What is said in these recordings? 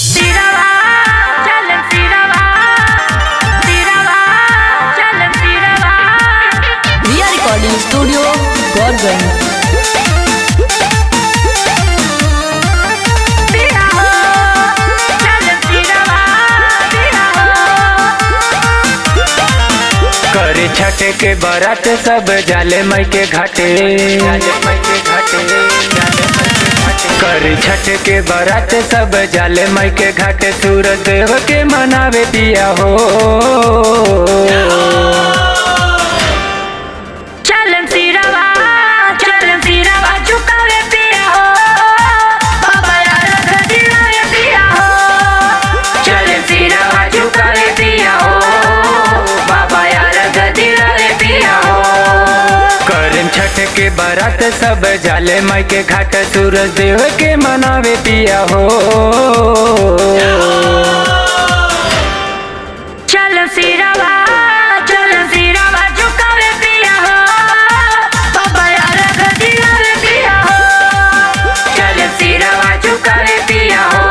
सिरवा चल सिरवा सिरवा चल सिरवा। रिया रिकॉर्डिंग स्टूडियो गौरगंज। करे छठ के बारात सब जाले मई के घाटे, करे छठ के बारात सब जाले मई के घाटे। सूरज देव के मनावे पिया हो, चलन सिरवा चलन सिरवा झुकावे पिया हो, बाबा यार दिलावे पिया हो। चलन सिरवा झुकावे पिया हो, बाबा यार दिलावे पिया हो। करे छठ के बारात सब जाले मई के घाट। सूरज देव के मनावे पिया हो, चलन सिरवा चलन सिरवा झुकावे पिया हो, बाबा यार दिलावे पिया हो। चलन सिरवा झुकावे पिया हो,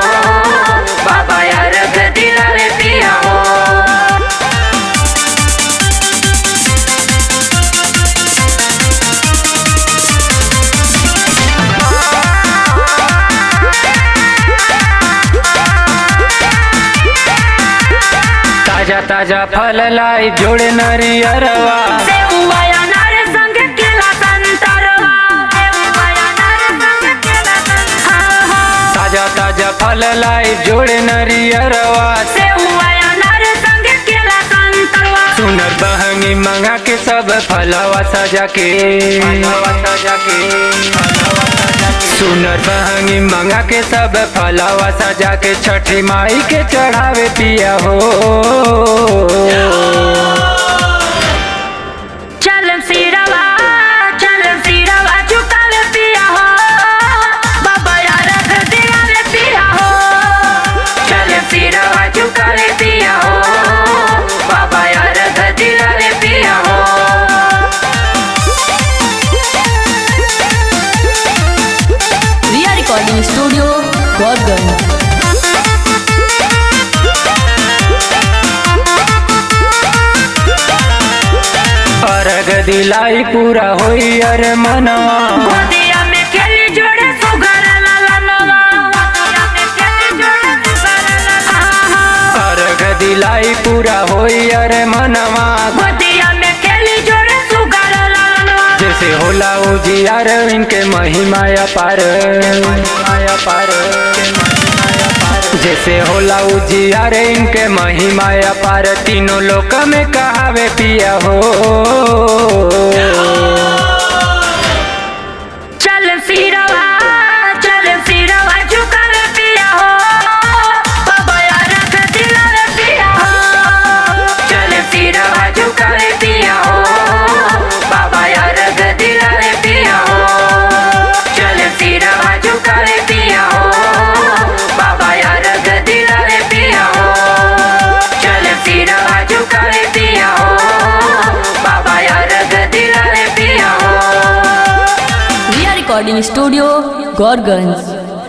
बाबा यार दिलावे पिया हो। ताजा ताजा फल लाई जोड़े नरियरवा। सेउवा अनार संग केला संतरवा, सेउवा अनार संग केला संतरवा। ताजा ताजा फल लाई जोड़े नरियरवा। सेउवा अनार संग केला संतरवा। सुनर बहनी मंगा के सब फलवा सजा के, सुनर बहनी मंगा के सब फलवा सजा के। छठी माई के चढ़ावे पिया हो, चलन सिरवा झुकावे पिया हो, बाबा यार दिलावे पिया हो। चलन सिरवा झुकावे पिया हो, बाबा यार दिलावे पिया हो। रिया रिकॉर्डिंग स्टूडियो गौरगंज। अर्घ दिलाई पूरा होई अरे मनवा। गोदिया में खेली जोड़े सुगर ललनवा, गोदिया में खेली जोड़े सुगर ललनवा। अर्घ दिलाई पूरा होई अरे मनवा। गोदिया में खेली जोड़े सुगर ललनवा। जैसे होला उजियार इनके महिमा अपार, जैसे होला उजियार इनके महिमा अपार। तीनों लोक में कहावे पिया हो, चलन सिरवा झुकावे पिया हो, बाबा यार दिलावे पिया हो। चलन सिरवा झुकावे पिया हो, बाबा यार दिलावे पिया हो। चलन सिरवा झुकावे पिया हो, बाबा यार दिलावे पिया हो। चलन सिरवा झुकावे पिया हो, बाबा यार दिलावे पिया हो। रिया रिकॉर्डिंग स्टूडियो गौरगंज।